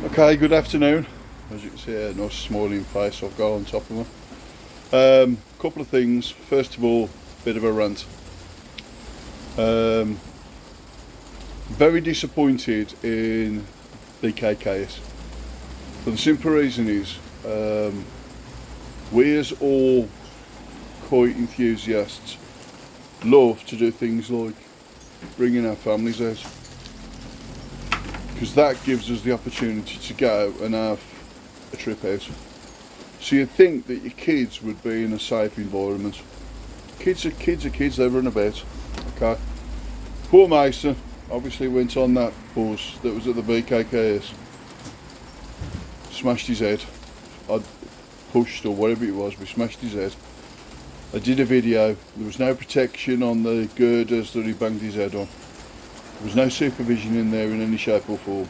Okay, good afternoon. As you can see, a nice smiling face I've got on top of me. Couple of things. First of all, bit of a rant. Very disappointed in BKKs. For the simple reason is, we as all kite enthusiasts love to do things like bringing our families out, because that gives us the opportunity to go and have a trip out. So you'd think that your kids would be in a safe environment. Kids are kids, they run about. Okay. Poor Mason obviously went on that bus that was at the BKKs, smashed his head. I pushed or whatever it was, we smashed his head. I did a video, there was no protection on the girders that he banged his head on. There was no supervision in there in any shape or form.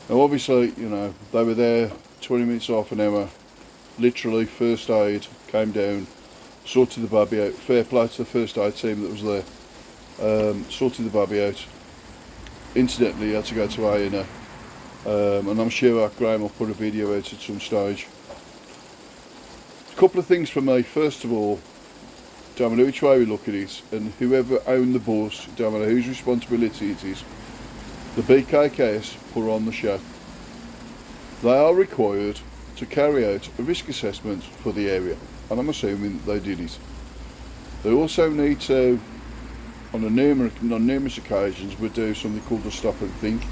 Now obviously, you know, they were there 20 minutes, half an hour, literally first aid, came down, sorted the baby out. Fair play to the first aid team that was there. Sorted the baby out. Incidentally, he had to go to A&E. And I'm sure Graham will put a video out at some stage. A couple of things for me. First of all, don't matter which way we look at it, and whoever owned the bus, don't matter whose responsibility it is, the BKKs put on the show. They are required to carry out a risk assessment for the area, and I'm assuming they did it. They also need to, on numerous occasions, would do something called a stop and think,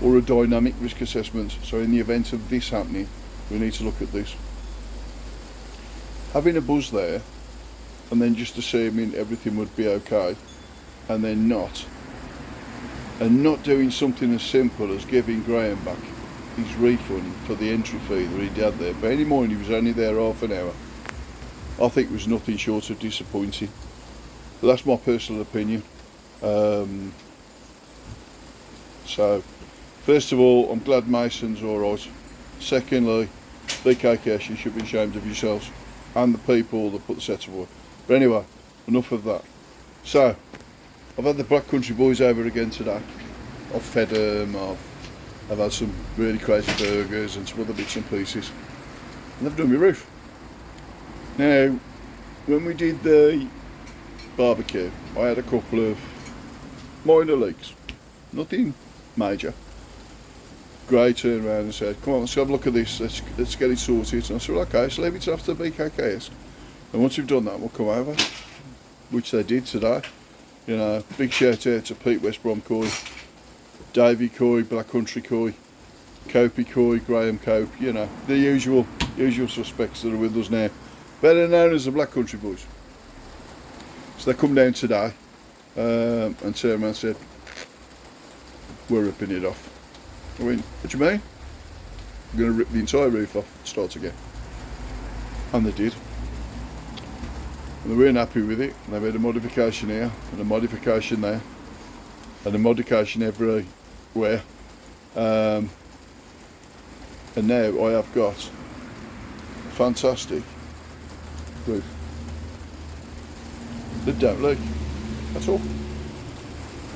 or a dynamic risk assessment. So in the event of this happening, we need to look at this. Having a buzz there, and then just assuming everything would be okay, and then not, and not doing something as simple as giving Graham back his refund for the entry fee that he had there. Bearing in mind he was only there half an hour, I think it was nothing short of disappointing. But that's my personal opinion. So, first of all, I'm glad Mason's alright. Secondly, BKKs, you should be ashamed of yourselves and the people that put the set aboard. But anyway, enough of that. So, I've had the Blackcountry boys over again today. I've fed them, I've had some really crazy burgers and some other bits and pieces. And they've done my roof. Now, when we did the barbecue, I had a couple of minor leaks. Nothing major. Gray turned around and said, come on, let's have a look at this, let's get it sorted. And I said, well, okay, so leave it after the BKKs. And once we've done that, we'll come over, which they did today. You know, big shout out to Pete West Brom Coy, Davey Coy, Blackcountry Coy, Copey Coy, Graham Cope, you know, the usual suspects that are with us now. Better known as the Blackcountry boys. So they come down today and turned around and said, we're ripping it off. I went, what do you mean? We're going to rip the entire roof off and start again. And they did. And they weren't happy with it. And they made a modification here, and a modification there, and a modification everywhere. And now I have got a fantastic roof that don't leak at all.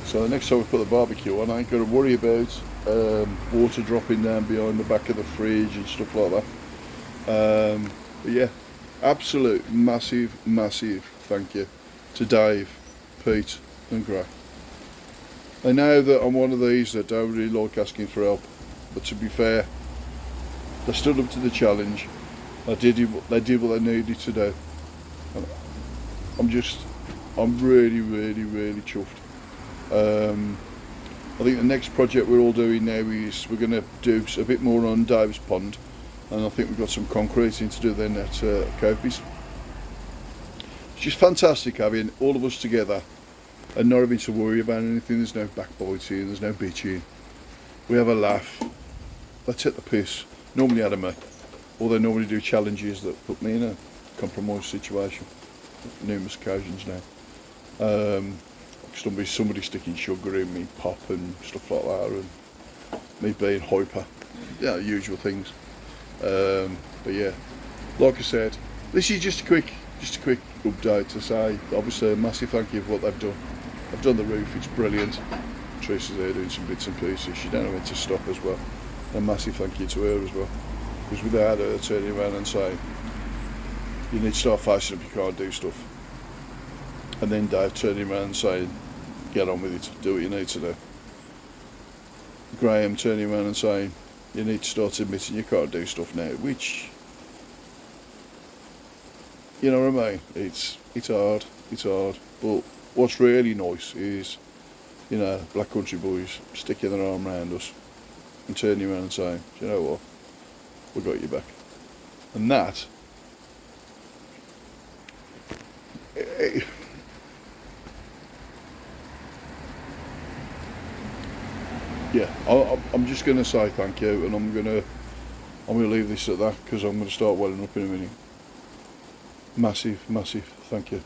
So the next time we put the barbecue on, I ain't got to worry about water dropping down behind the back of the fridge and stuff like that. But yeah, absolute massive thank you to Dave, Pete and Gray. I know that I'm one of these that don't really like asking for help, but to be fair, they stood up to the challenge. They did what they needed to do. I'm really chuffed. I think the next project we're all doing now is we're going to do a bit more on Dave's Pond, and I think we've got some concreting to do then at Copey's. It's just fantastic having all of us together and not having to worry about anything. There's no backbiting, there's no bitching. We have a laugh. They take the piss, normally out of me, or they normally do challenges that put me in a compromised situation on numerous occasions now. Somebody sticking sugar in me, pop and stuff like that, and me being hyper, yeah, usual things. But yeah, like I said, this is just a quick update to say, obviously, a massive thank you for what they've done. They've done the roof, it's brilliant. Teresa's there doing some bits and pieces. She don't know when to stop as well. And a massive thank you to her as well. Because without her turning around and saying, you need to start facing up, you can't do stuff. And then Dave turning around and saying, get on with it, do what you need to do. Graham turning around and saying, you need to start admitting you can't do stuff now, which, you know what I mean? It's hard, but what's really nice is, you know, Blackcountry boys sticking their arm around us and turning around and saying, do you know what, we got you back. And that, yeah, I'm just going to say thank you, and I'm going to leave this at that, because I'm going to start welling up in a minute. Massive thank you.